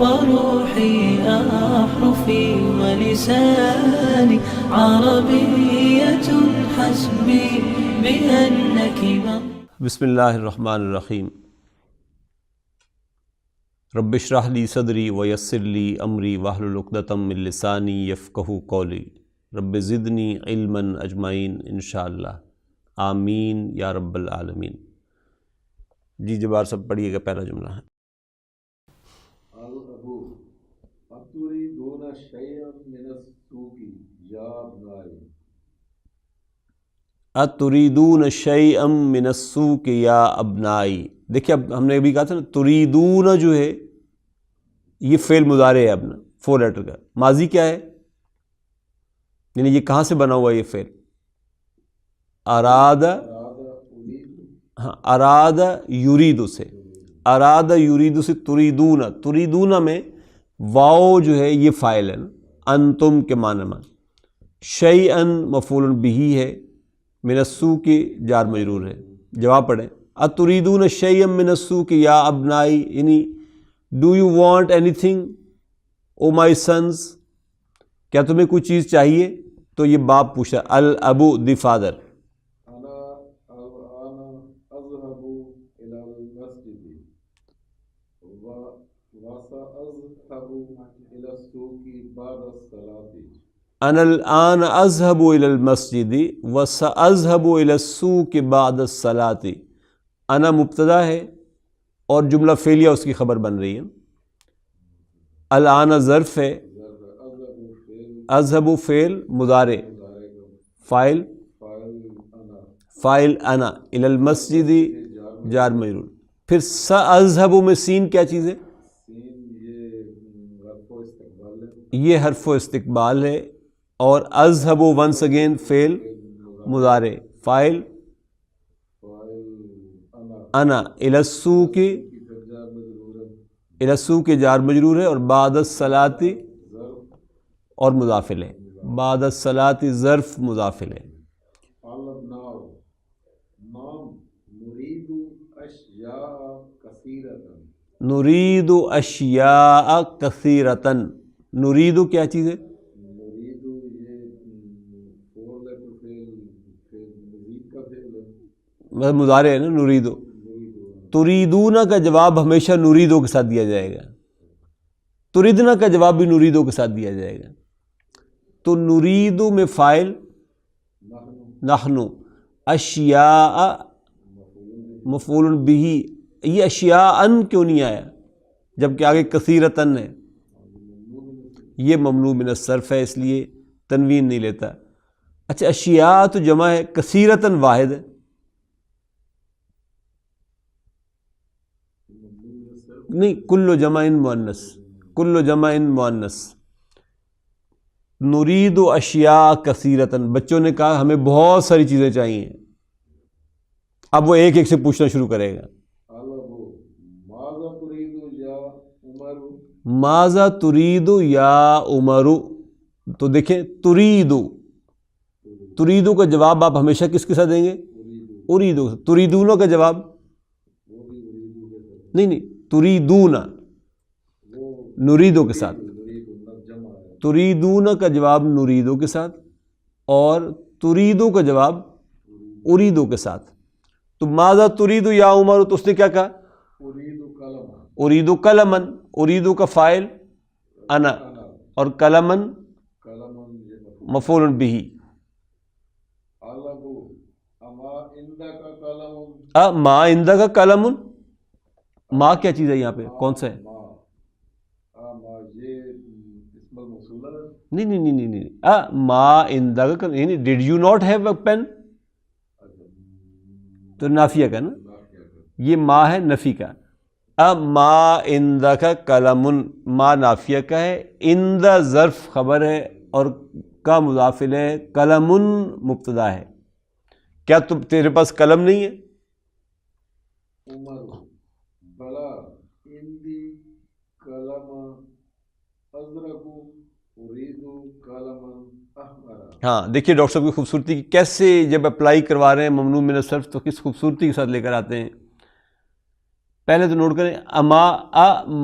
وروحي أحرفي ولساني عربية حسبي بأنك بسم اللہ الرحمن الرحیم رب اشرح لی صدری ویسر لی امری واحلل عقدۃ من لسانی یفقہوا قولی رب زدنی علما اجمعین انشاءاللہ آمین یا رب العالمین۔ جی جبار سب پڑھیے گا، پہلا جملہ ہے الابو اتريدون شيئا من السوق یا ابنائی۔ اتریدون شیئا من السوق یا ابنائی۔ دیکھیں اب ہم نے ابھی کہا تھا نا، تریدون جو ہے یہ فعل مضارع ہے اپنا 4 لیٹر کا، ماضی کیا ہے، یعنی یہ کہاں سے بنا ہوا ہے یہ فعل؟ اراد، ہاں اراد یرید سے، اراد یرید سے تریدون، تریدون میں واو جو ہے یہ فاعل ہے نا، انتم کے معنی میں، شیئا مفعول بہ ہے، من السوق جار مجرور ہے۔ جواب پڑھیں، اتریدون شیئا من السوق یا ابنائی، یعنی do you want anything oh my sons, کیا تمہیں کوئی چیز چاہیے؟ تو یہ باپ پوچھا، الابو دی فادر، انا الان اذهب الى المسجد وساذهب الى السوق بعد الصلاة۔ انا الان اذهب الى المسجد وساذهب الى السوق بعد الصلاة۔ انا مبتدا ہے اور جملہ فعلیہ اس کی خبر بن رہی ہے، الان ظرف ہے، اذهب فعل مضارع، فاعل انا، الى المسجد جار مجرور، پھر ساذهب میں سین کیا چیز ہے؟ یہ حرف و استقبال ہے، اور اذهب ونس اگین فعل مضارع، فاعل انا، الى السوق، الى السوق جار مجرور ہے، اور بعد الصلاۃ اور مضاف الیہ، بعد الصلاۃ ظرف مضاف الیہ۔ الابناء نام نريد اشیاء کثیرۃ، نرید اشیاء کثیرۃ، نرید کیا چیز ہے؟ نريد یہ 4 لیٹر فعل مزید کا فعل ہے، مضارع ہے نا، نرید، تریدون کا جواب ہمیشہ نریدو کے ساتھ دیا جائے گا، تریدنا کا جواب بھی نریدو کے ساتھ دیا جائے گا۔ تو نریدو میں فاعل نحن، اشیاء مفعول بہ، یہ اشیاء کیوں نہیں آیا جبکہ آگے کثیرتن ہے؟ یہ ممنوع من الصرف ہے، اس لیے تنوین نہیں لیتا۔ اچھا اشیاء تو جمع ہے، کثیرتن واحد ہے، نہیں کل جمع مؤنث، کل جمع مؤنث۔ نرید اشیاء کثیرتن، بچوں نے کہا ہمیں بہت ساری چیزیں چاہیے، اب وہ ایک ایک سے پوچھنا شروع کرے گا۔ الابو ماذا تريد یا عمر، ماذا ترید یا عمر، تو دیکھیں تریدو، تریدو کا جواب آپ ہمیشہ کس کے ساتھ دیں گے؟ اریدو۔ تریدون کا جواب نہیں، تریدون نریدو کے ساتھ، تریدون کا جواب نریدو کے ساتھ، اور تریدو کا جواب اریدو کے ساتھ۔ تو ماذا ترید یا عمر، تو اس نے کیا کہا؟ ارید قلمن، اریدو کا فاعل انا، اور قلمن مفعول بہ۔ الابو اما عندک قلم، ما عندک قلم، ما کیا چیز ہے یہاں پہ، کون سا ہے؟ ما یہ اسم الموصول ہے، نہیں، ما عندک، یعنی did you not have a pen, تو نافیہ کا نا، یہ ما ہے نفی کا۔ ما عندک قلم، ما نافیہ کا ہے، عند ظرف خبر ہے، اور کا مضاف الیہ، قلم مبتدا ہے۔ کیا تیرے پاس قلم نہیں ہے؟ عمر بلا عندی قلم ازرق اريد قلما احمر۔ ہاں دیکھیے ڈاکٹر صاحب کی خوبصورتی کی، کیسے جب اپلائی کروا رہے ہیں ممنوع من الصرف تو کس خوبصورتی کے ساتھ لے کر آتے ہیں۔ پہلے تو نوٹ کریں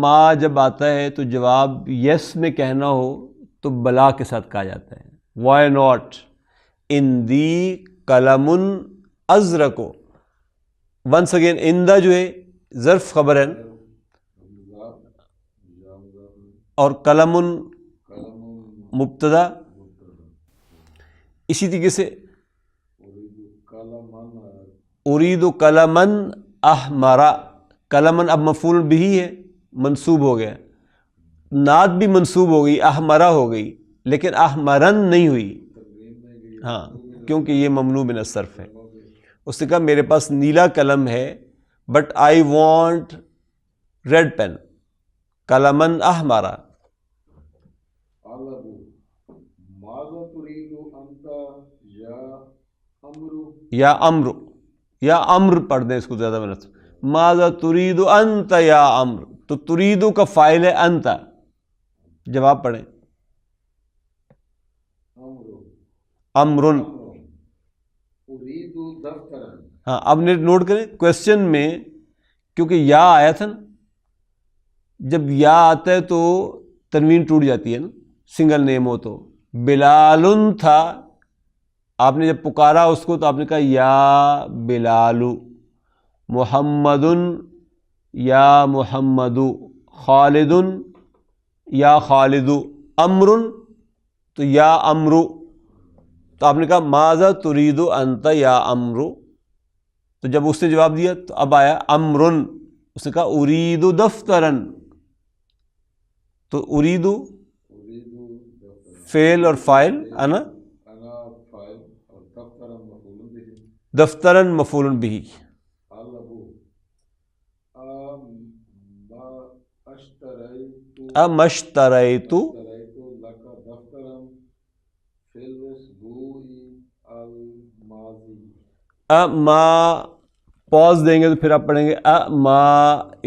ما جب آتا ہے تو جواب یس میں کہنا ہو تو بلا کے ساتھ کہا جاتا ہے. وائی ناٹ اندی قلم ازرق. ونس اگین اندہ جو ہے ظرف خبر ہے اور قلم مبتدا. اسی طریقے سے ارید قلمن احمرا. قلمن اب مفعول بہ ہے, منصوب ہو گیا. نعت بھی منصوب ہو گئی, احمرا ہو گئی, لیکن احمرن نہیں ہوئی. ہاں, کیونکہ یہ ممنوع من الصرف ہے. اس نے کہا میرے پاس نیلا قلم ہے but I want red pen. قلمن احمرا. یا امر, یا امر پڑھ دیں اس کو زیادہ مناسب. ماذا تريد انت یا امر. تو تريد کا فاعل ہے انت. جواب پڑھیں. امرن. ہاں, اب نوٹ کریں کوشچن میں کیونکہ یا آیا تھا نا, جب یا آتا ہے تو تنوین ٹوٹ جاتی ہے نا, سنگل نیم ہو تو. بلالن تھا, آپ نے جب پکارا اس کو تو آپ نے کہا یا بلالو. محمدن یا محمدو. خالدن یا خالدو. امرن تو یا امرو. تو آپ نے کہا ماذا تريد انت یا امرو. تو جب اس نے جواب دیا تو اب آیا امرن. اس نے کہا اريد دفترن. تو اريد فعل اور فاعل انا, دفترن مفعول بہ. امشتریت. ما پاز دیں گے تو پھر آپ پڑھیں گے ما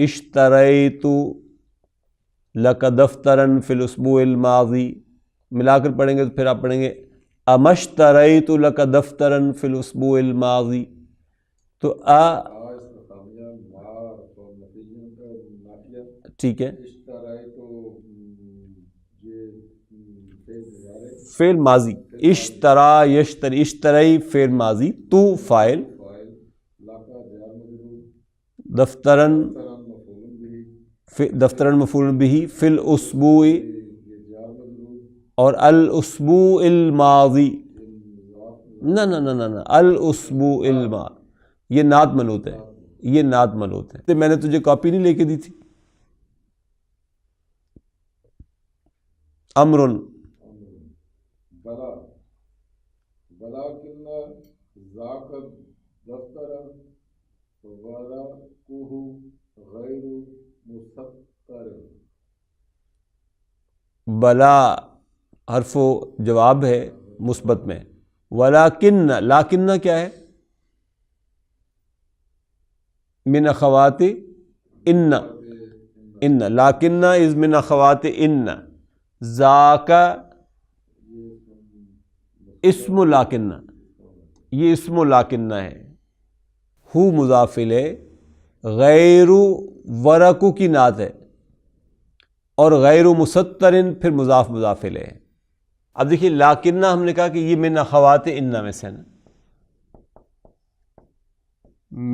اشتریت لک دفترن فی الاسبوع الماضی. ملا کر پڑھیں گے تو پھر آپ پڑھیں گے امشتریت لک دفترن فی الاسبوع الماضی. تو ٹھیک ہے, فعل ماضی. اشترا یشتری, اشتری فعل ماضی, تو فاعل, دفترن دفترن مفعول بہ, فی الاسبوع اور الاسبوع الماضی. نہ نہ نہ نہ الاسبوع الماضی, یہ نعت منعوت ہے, یہ نعت منعوت ہے. میں نے تجھے کاپی نہیں لے کے دی تھی. امرن. بلا حرف و جواب ہے مثبت میں. ولیکن, لاکن کیا ہے؟ من اخوات ان. ان لاکن از من اخوات ان. ذاک اسم لاکن, یہ اسم لاکن ہے. ہو مضاف الیہ, غیر ورقو کی نعت ہے, اور غیر مسترن پھر مضاف مضاف الیہ ہے. اب دیکھیے لاکنہ ہم نے کہا کہ یہ من اخوات انہ میں سے نا,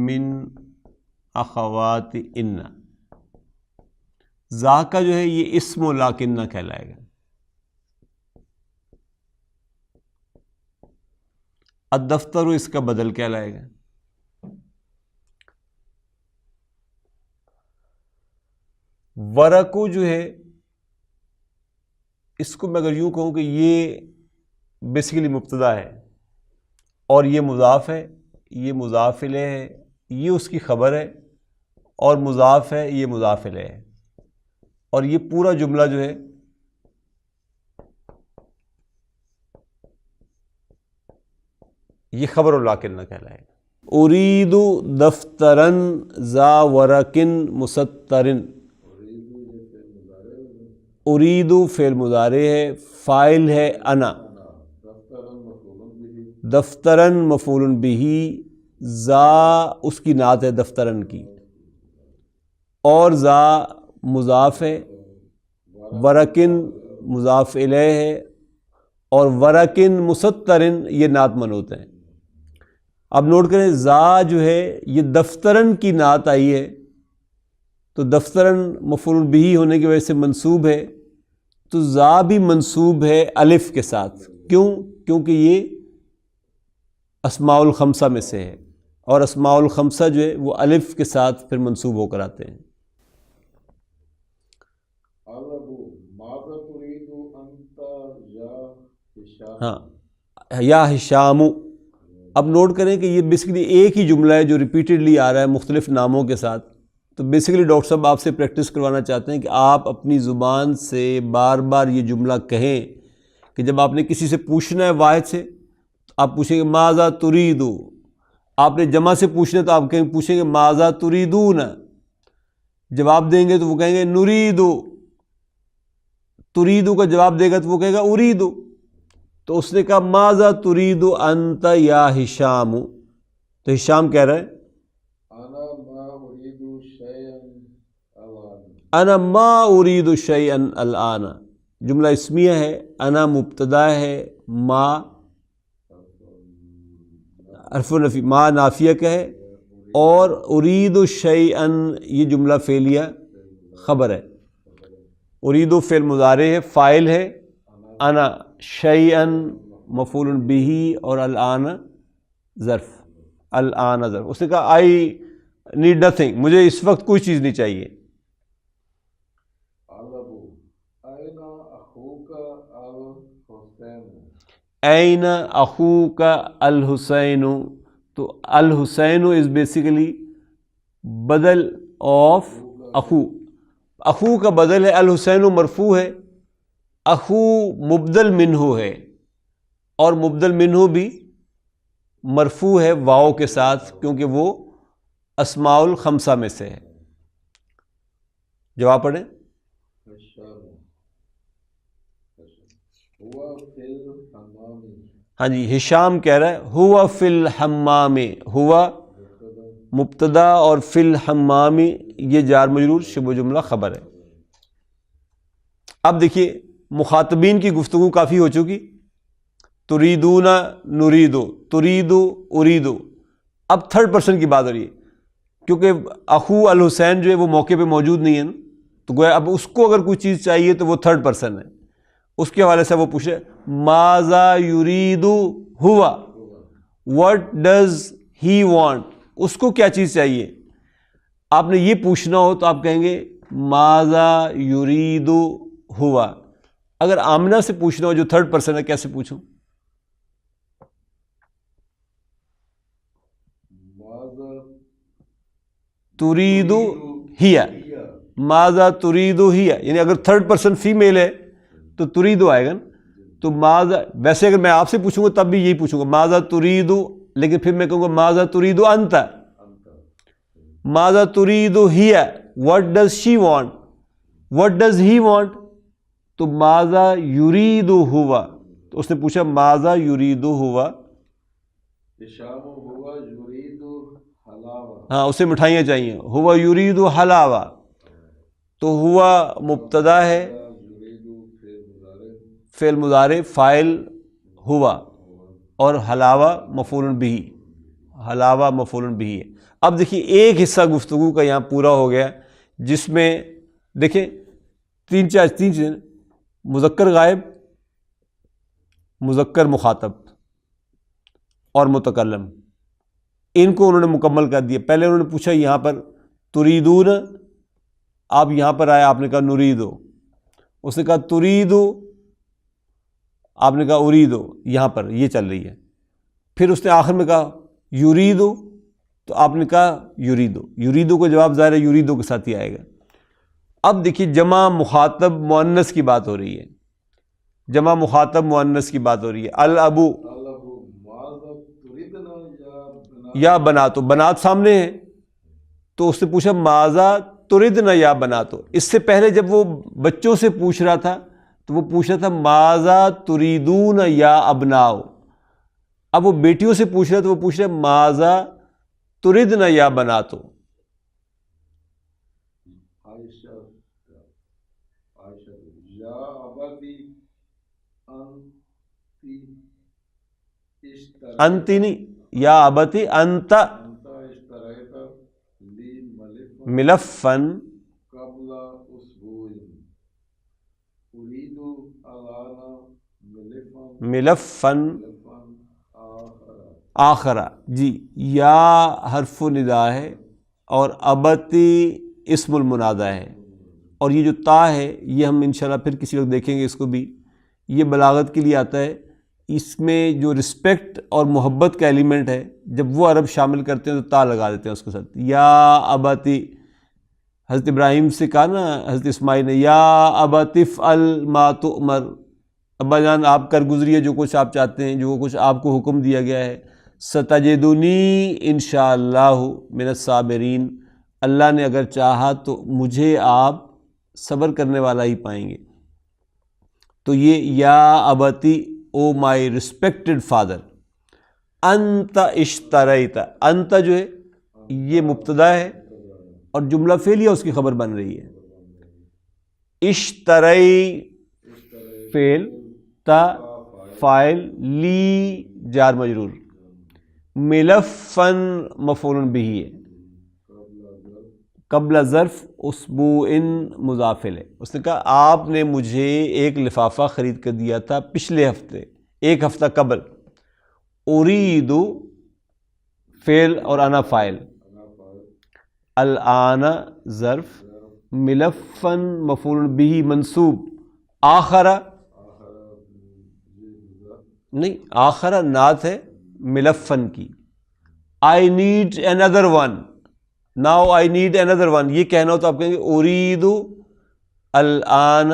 من اخوات انہ. ذاکا جو ہے یہ اسم و لاکنہ کہلائے گا. الدفتر اس کا بدل کہلائے گا. ورقو جو ہے اس کو میں اگر یوں کہوں کہ یہ بیسیکلی مبتدا ہے اور یہ مضاف ہے, یہ مضاف الیہ ہے, یہ اس کی خبر ہے, اور مضاف ہے, یہ مضاف الیہ ہے, اور یہ پورا جملہ جو ہے یہ خبر لاکن کہلائے گا. ارید دفترن ذا ورقن مسترن. ارید فعل مضارع ہے, فاعل ہے انا, دفترن مفعول بہ, ذا اس کی نعت ہے دفترن کی. اور ذا مضاف ہے، ورکن مضاف الیہ ہے، اور ورکن مسترن یہ نعت منعوت ہیں۔ اب نوٹ کریں ذا جو ہے یہ دفترن کی نعت آئی ہے، تو دفترن مفعول بہ ہونے کی وجہ سے منصوب ہے، تو ذا بھی منصوب ہے الف کے ساتھ۔ کیوں؟ کیونکہ یہ اسماء الخمسہ میں سے ہے، اور اسماء الخمسہ جو ہے وہ الف کے ساتھ پھر منصوب ہو کر آتے ہیں۔ ہاں یا ہشام۔ اب نوٹ کریں کہ یہ بیسیکلی ایک ہی جملہ ہے جو ریپیٹڈلی آ رہا ہے مختلف ناموں کے ساتھ۔ تو بیسیکلی ڈاکٹر صاحب آپ سے پریکٹس کروانا چاہتے ہیں کہ آپ اپنی زبان سے بار بار یہ جملہ کہیں کہ جب آپ نے کسی سے پوچھنا ہے واحد سے، آپ پوچھیں گے ماذا تریدو، آپ نے جمع سے پوچھنا ہے تو آپ پوچھیں گے ماذا تریدون، جواب دیں گے تو وہ کہیں گے نریدو، تریدو کا جواب دے گا تو وہ کہے گا اریدو۔ تو اس نے کہا ماذا تریدو انت یا ہشام، تو ہشام کہہ رہا ہے انا ما اريد شيئا الان، جملہ اسمیہ ہے، انا مبتدا ہے، ما حرف نفی، ما نافیہ کا ہے، اور اريد شيئا یہ جملہ فعلیہ خبر ہے۔ اريد فعل مضارع ہے، فاعل ہے انا، شيئا مفعول بہ، اور الان ظرف، الان ظرف۔ اس نے کہا آئی نیڈ نتھنگ، مجھے اس وقت کوئی چیز نہیں چاہیے۔ این اخوک الحسین، تو الحسین از بیسیکلی بدل آف اخو، اخو کا بدل ہے، الحسین مرفوع ہے، اخو مبدل منہ ہے، اور مبدل منہ بھی مرفوع ہے واو کے ساتھ، کیونکہ وہ اسماء الخمسہ میں سے ہے۔ جواب پڑھیں۔ ہاں جی، ہشام کہہ رہا ہے ہوا فی الحمام، ہوا مبتدا اور فی الحمام یہ جار مجرور شبہ جملہ خبر ہے۔ اب دیکھیے مخاطبین کی گفتگو کافی ہو چکی، تریدون نریدو، تریدو اریدو، اب تھرڈ پرسن کی بات ہو رہی ہے، کیونکہ اخو الحسین جو ہے وہ موقع پہ موجود نہیں ہے نا، تو گویا اب اس کو اگر کوئی چیز چاہیے تو وہ تھرڈ پرسن ہے۔ اس کے حوالے سے وہ پوچھے ماذا یریدو ہوا، واٹ ڈز ہی وانٹ، اس کو کیا چیز چاہیے۔ آپ نے یہ پوچھنا ہو تو آپ کہیں گے ماذا یریدو ہوا۔ اگر آمنہ سے پوچھنا ہو جو تھرڈ پرسن ہے، کیسے پوچھوں؟ تریدو ہیا، ماذا تریدو ہیا، یعنی اگر تھرڈ پرسن فیمیل ہے تو تریدو آئے گا نا۔ تو ماذا، ویسے اگر میں آپ سے پوچھوں گا تب بھی یہی پوچھوں گا ماذا تریدو، لیکن پھر میں کہوں گا ماذا تریدو انت، ماذا تریدو ہیا، what does she want, what does he want, تو ماذا یریدو ہوا، تو اس نے پوچھا ماذا یریدو ہوا، ہاں اسے مٹھائیاں چاہیے، ہوا یریدو حلاوہ، تو ہوا مبتدا ہے، فعل مضارع، فاعل ہوا، اور حلاوہ مفعول بہ، حلاوہ مفعول بہ ہے۔ اب دیکھیے ایک حصہ گفتگو کا یہاں پورا ہو گیا، جس میں دیکھیں تین چیزیں، مذکر غائب، مذکر مخاطب اور متکلم، ان کو انہوں نے مکمل کر دیا۔ پہلے انہوں نے پوچھا یہاں پر تریدون، آپ یہاں پر آئے، آپ نے کہا نریدو، اس نے کہا تریدو، آپ نے کہا اریدو، یہاں پر یہ چل رہی ہے۔ پھر اس نے آخر میں کہا یریدو، تو آپ نے کہا یریدو، یریدو کا جواب ظاہر ہے یریدو کے ساتھ ہی آئے گا۔ اب دیکھیے جمع مخاطب مؤنث کی بات ہو رہی ہے، جمع مخاطب مؤنث کی بات ہو رہی ہے۔ الابو یا بناتو، بنات سامنے ہے، تو اس نے پوچھا ماذا تردن یا بناتو۔ اس سے پہلے جب وہ بچوں سے پوچھ رہا تھا تو وہ پوچھ رہا تھا ماذا تریدون یا ابناؤ، اب وہ بیٹیوں سے پوچھ رہا تو وہ پوچھ رہا ماذا تردن یا بناتو۔ ابتی انتی نہیں، یا ابتی انت انت اشتریت لی ملفن قبل اسبوع اريد الان ملفن آخر. آخرہ. جی، یا حرف ندا ہے اور ابتی اسم المنادہ ہے، اور یہ جو تا ہے یہ ہم انشاءاللہ پھر کسی وقت دیکھیں گے اس کو بھی. یہ بلاغت کے لیے آتا ہے. اس میں جو رسپیکٹ اور محبت کا ایلیمنٹ ہے جب وہ عرب شامل کرتے ہیں تو تا لگا دیتے ہیں اس کے ساتھ. یا ابتی، حضرت ابراہیم سے کہا نا حضرت اسماعیل نے، یا ابتی افعل ما تؤمر، ابا جان آپ کر گزریے جو کچھ آپ چاہتے ہیں، جو کچھ آپ کو حکم دیا گیا ہے. ستجدنی انشاءاللہ من الصابرین، اللہ نے اگر چاہا تو مجھے آپ صبر کرنے والا ہی پائیں گے. تو یہ یا ابتی، او مائی ریسپیکٹڈ فادر، انت اشتریت، انت جو ہے یہ مبتدا ہے اور جملہ فعلیہ اس کی خبر بن رہی ہے. اشتری فعل، تا فاعل، لی جار مجرور، ملفن مفعول بہ ہے، قبل ظرف اسبوع مضاف ہے. اس نے کہا آپ نے مجھے ایک لفافہ خرید کر دیا تھا پچھلے ہفتے، ایک ہفتہ قبل. اريد فعل اور انا فاعل، الان ظرف، ملفن مفعول بہ منصوب، آخرہ نہیں، آخرہ نعت ہے ملفن کی. I need another one, now I need another one, یہ کہنا ہو تو آپ کہیں گے اريد الان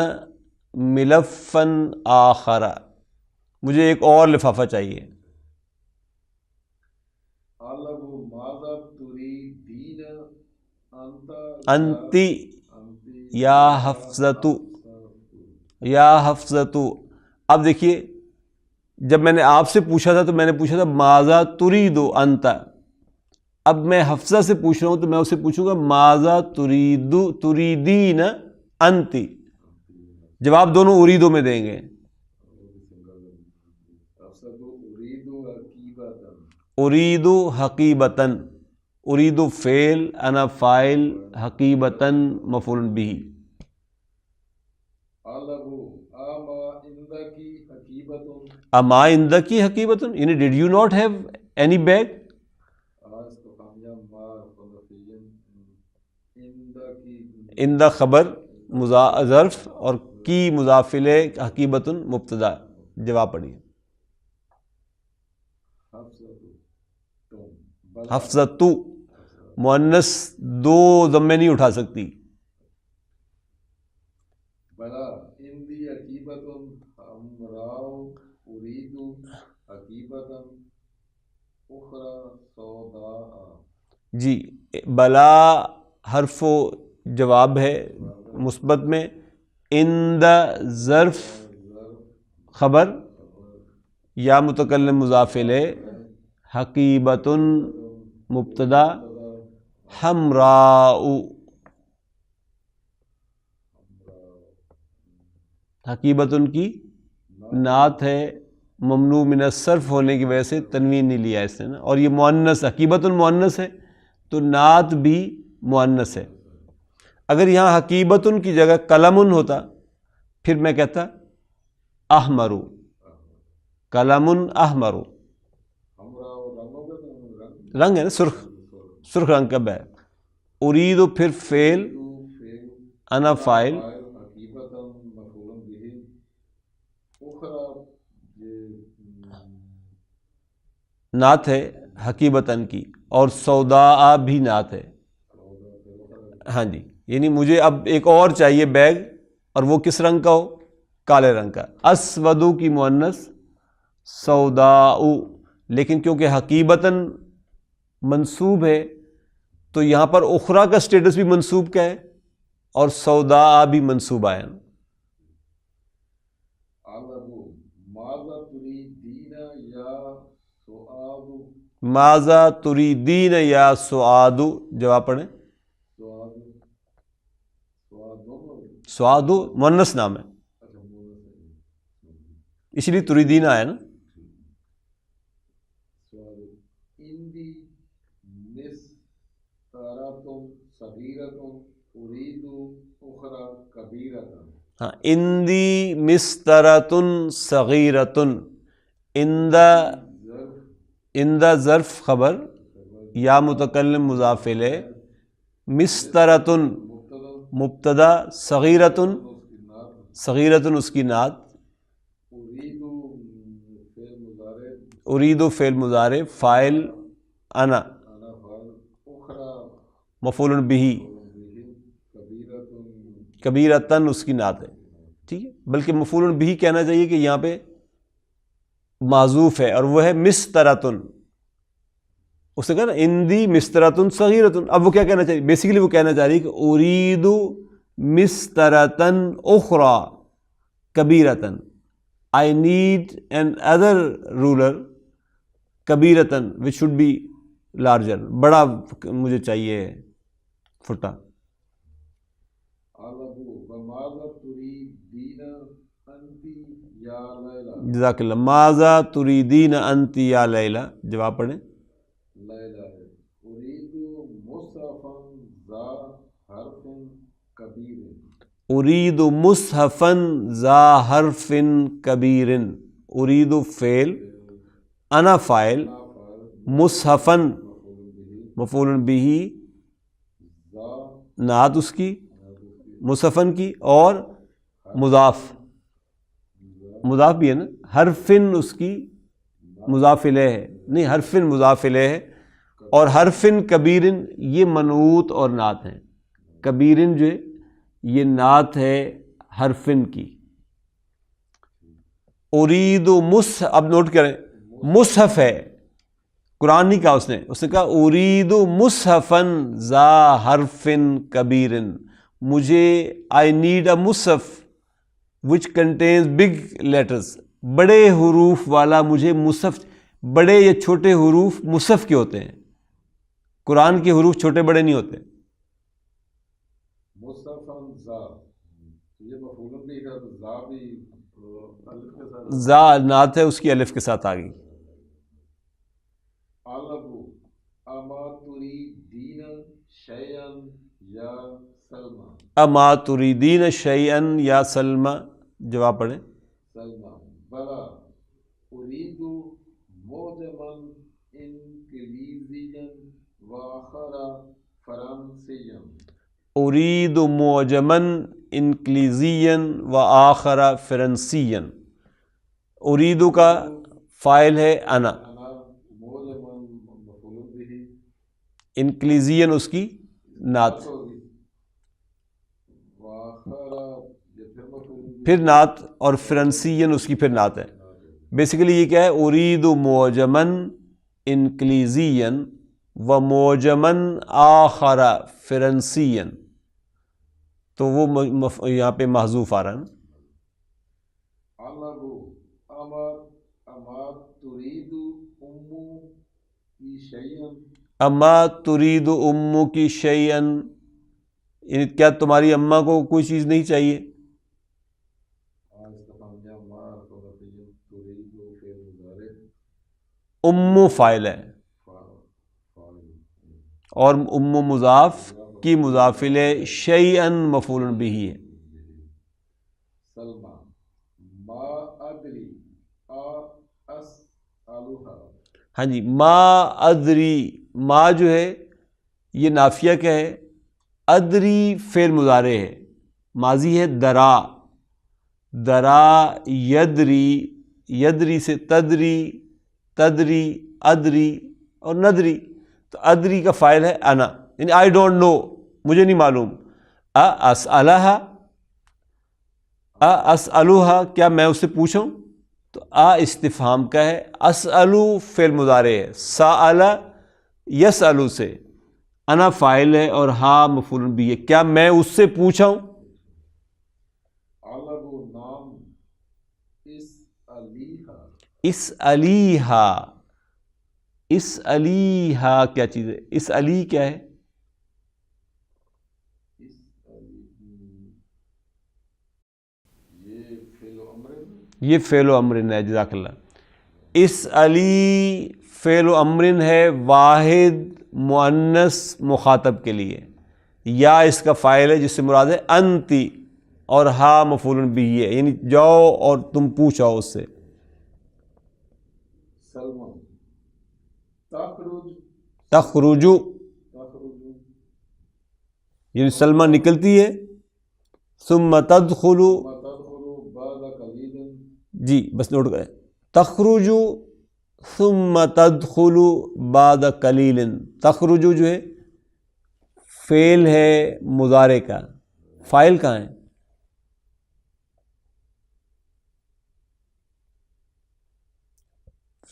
ملفن آخر، مجھے ایک اور لفافہ چاہیے. انتی یا حفظتو، یا حفظتو. اب دیکھیے جب میں نے آپ سے پوچھا تھا تو میں نے پوچھا تھا ماذا تريد انت، اب میں حفظہ سے پوچھ رہا ہوں تو میں اسے پوچھوں گا ماذا تريدين انتی. جواب دونوں اریدو میں دیں گے. اريد حقیبتاً، اريد فعل، انا فاعل، حقیبتاً مفعول بہ. اما عندکی حقیبتاً، یعنی did you not have any bag. اندہ خبر ظرف اور کی مضاف الیہ، حقیبتاً مبتدا. جواب پڑھیے. حفظتو مؤنث دو ضمے نہیں اٹھا سکتی. بلا اندی حقیبتاً حمراء اريد حقیبتاً اخرى سوداء. جی، بلا حرف و جواب ہے مثبت میں، اند ظرف خبر، یا متکلم مضاف الیہ، حقیبتاً مبتدا، حمراء حقیبتاً کی نعت ہے، ممنوع من الصرف ہونے کی وجہ سے تنوین نہیں لیا اس نے نا. اور یہ مؤنث، حقیبتاً مؤنث ہے تو نعت بھی مؤنث ہے. اگر یہاں حقیبتاً کی جگہ قلمن ہوتا پھر میں کہتا احمرو، قلمن احمرو، رنگ ہے نا، سرخ، سرخ رنگ کا ہے. اریدو پھر فعل، انا فاعل، نعت ہے حقیبتاً کی، اور سوداء بھی نعت ہے. ہاں جی، یعنی مجھے اب ایک اور چاہیے بیگ، اور وہ کس رنگ کا ہو؟ کالے رنگ کا. اسودو کی مؤنث سوداء، لیکن کیونکہ حقیبتاً منصوب ہے تو یہاں پر اخرى کا سٹیٹس بھی منصوب کا ہے اور سوداء بھی منصوب آیا. ماذا تريدين یا سعاد، جواب پڑھیں. سعاد مؤنث نام ہے، اس لیے تریدین آیا نا. سوال اندی مستراتن صغیرتن اريد اخرى کبیرتن. ہاں اندی مستراتن صغیرتن. اندہ ظرف خبر یا متکلم مضاف الیہ، مستراتن مبتدا، صغیرتن صغیرتن اس کی نعت، اريد فعل مضارع، فاعل انا، مفعول بہ، کبیرتن اس کی نعت ہے. ٹھیک ہے، بلکہ مفعول بہ کہنا چاہیے کہ یہاں پہ معذوف ہے اور وہ ہے مستراتن. اس نے کہا نا اندی مستراتن صغیرتن. اب وہ کیا کہنا چاہیے؟ بیسیکلی وہ کہنا چاہ رہی کہ اريد مستراتن اخرى کبیرتن. I need another ruler کبیرتن which should be larger. بڑا مجھے چاہیے فٹا. جزاک اللہ. ماذا تريدين انت یا لیلا؟ جواب پڑھیں. اريد مصحفا ذا حرف کبیر. اريد فعل، انا فاعل، مصحفا مفعول بہ، نعت اس کی مصحفن کی، اور مضاف مضاف بھی ہے نا، حرفن اس کی مضاف الیہ ہے، نہیں حرفن مضاف الیہ ہے، اور حرفن کبیرن یہ منعوت اور نعت ہیں. کبیرن جو ہے یہ نعت ہے حرفن کی. اريد اب نوٹ کریں مصحف ہے، قرآن نہیں کہا اس نے کہا اريد مصحفا ذا حرف کبیر. مجھے I need a Mushaf which contains big letters. بڑے حروف والا مجھے مصحف. بڑے یا چھوٹے حروف مصحف کے ہوتے ہیں، قرآن کے حروف چھوٹے بڑے نہیں ہوتے. زا نعت ہے اس کی الف کے ساتھ آ گئی. اما تریدین شیئا یا سلمى. جواب پڑھیں. بلا اريد معجما انگلیزیا وآخر فرانسیا. اريد معجما انگلیزیا وآخر فرنسیا. اريد کا فاعل ہے انا، انگلیزین اس کی نعت، پھر نعت، اور فرنسین اس کی پھر نعت ہے. بیسیکلی یہ کیا ہے؟ اريد معجما انگلیزیا و معجما آخر فرنسیا. تو وہ یہاں پہ محذوف آ رہا ہے. اما تريد امك شيئا، کیا تمہاری اماں کو کوئی چیز نہیں چاہیے؟ ام فاعل ہے اور ام مضاف کی مضاف الیہ، شیئا مفعول بہ ہے. ہاں جی. ما ادری، ما جو ہے یہ نافیہ کیا ہے؟ ادری فعل مضارع ہے، ماضی ہے درا. درا یدری، یدری سے تدری، تدری ادری اور ندری. تو ادری کا فاعل ہے انا، یعنی آئی ڈونٹ نو، مجھے نہیں معلوم. اسألہا، اسألوہا کیا میں اس سے پوچھوں؟ تو استفہام کا ہے. اسألو فعل مضارع ہے، سأل یسألو سے، انا فاعل ہے اور ہا مفعول بھی ہے. کیا میں اس سے پوچھوں؟ اسألیہا. اسألیہا کیا چیز ہے؟ اسألی کیا ہے؟ یہ فعل و امرن ہے. جزاک اللہ. اس علی فعل و امرن ہے واحد مؤنث مخاطب کے لیے، یا اس کا فاعل ہے جس سے مراد ہے انتی، اور ہا مفعول بھی ہے، یعنی جاؤ اور تم پوچھو اس سے. سلمان تخرج تخرجو یعنی سلمہ نکلتی ہے. ثم تدخلو تدخل بعد قلیل جی بس نوٹ کریں. تخرجو ثم تدخلو بعد قلیل. تخرجو جو ہے فعل ہے مضارع کا، فاعل کہاں ہے؟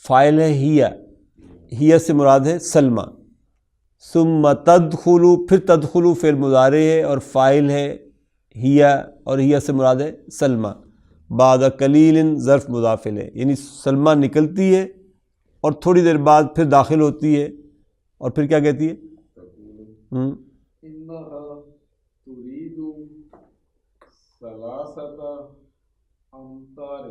فاعل ہے ہیہ سے مراد ہے سلمہ. ثم تدخلو پھر تدخلو فعل مضارع ہے اور فاعل ہے ہیہ، اور ہیہ سے مراد ہے سلمہ. بعد قلیل ظرف مضاف ہے، یعنی سلمہ نکلتی ہے اور تھوڑی دیر بعد پھر داخل ہوتی ہے، اور پھر کیا کہتی ہے؟ انہا ترید ثلاثۃ امطار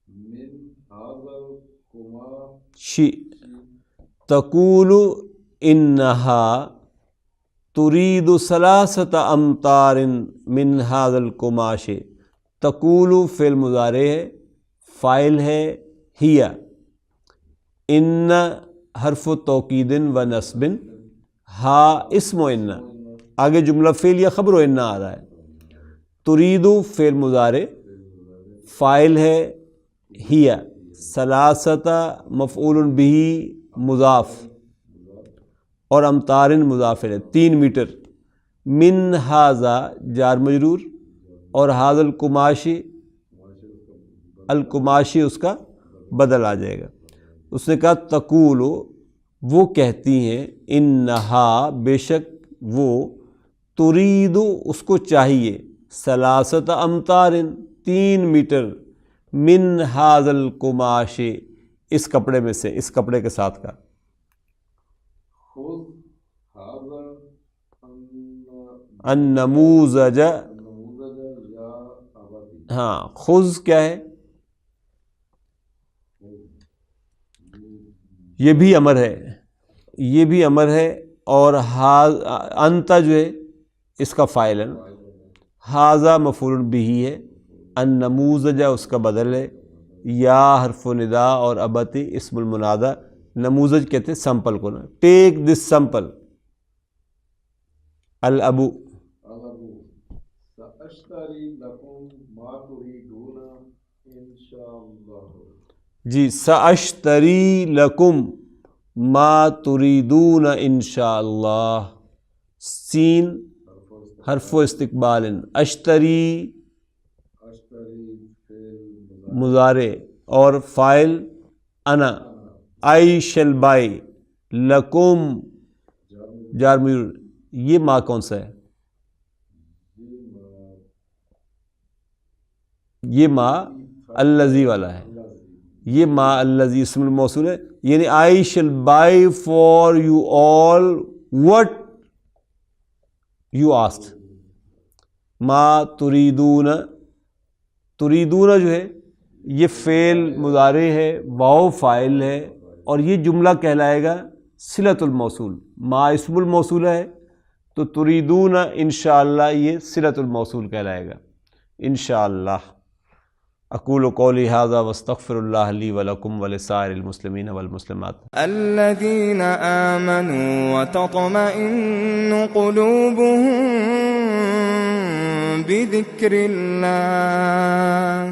من هذا القماش تقول انہا ترید ثلاثۃ امطار من هذا القماش. تقول فعل مضارع ہے، فاعل ہے ہیہ. ان حرف توکید و نصب، ہا اسم و ان، آگے جملہ فعل یا خبر و ان آ رہا ہے. ترید فعل مضارع، فاعل ہے ہیہ. ثلاثۃ مفعول بہ مضاف، اور امطار مضاف ہے 3 میٹر. من ہذا جار مجرور، اور ہذا القماشی، القماشی اس کا بدل آ جائے گا. اس نے کہا تقول، وہ کہتی ہیں، انہا بے شک وہ، ترید اس کو چاہیے، ثلاثۃ امطار 3 میٹر، من هذا القماش اس کپڑے میں سے، اس کپڑے کے ساتھ کا. خذ هذا النموذج، النموذج یا ابتی. ہاں خذ کیا ہے؟ یہ بھی امر ہے، یہ بھی امر ہے، اور انت جو ہے اس کا فاعل ہے. ہاذا مفعول بہ ہے، النموذج اس کا بدل ہے، یا حرف ندا، اور ابتی اسم المنادہ. نموذج کہتے ہیں سمپل کو نا. ٹیک دس سمپل. الابو سأشتری لکم ما تريدون انشاءاللہ. جی سأشتری لکم ما تريدون انشاءاللہ. سین حرف استقبال، اشتری مضارع، اور فاعل انا. I shall buy. لکم جار مجرور. یہ ما کون سا ہے؟ یہ ما الذی والا ہے. یہ ما الذی اسم الموصول ہے، یعنی I shall buy for you all what you asked. ما تریدون، تریدون جو ہے یہ فعل مضارع ہے، واو فاعل ہے، اور یہ جملہ کہلائے گا صلۃ الموصول. ما اسم الموصول ہے تو تریدون انشاءاللہ یہ صلۃ الموصول کہلائے گا انشاءاللہ. اقول قولی ھذا واستغفر اللہ لی ولکم ولسائر المسلمین والمسلمات. الذین آمنوا وتطمئن قلوبهم بذکر اللہ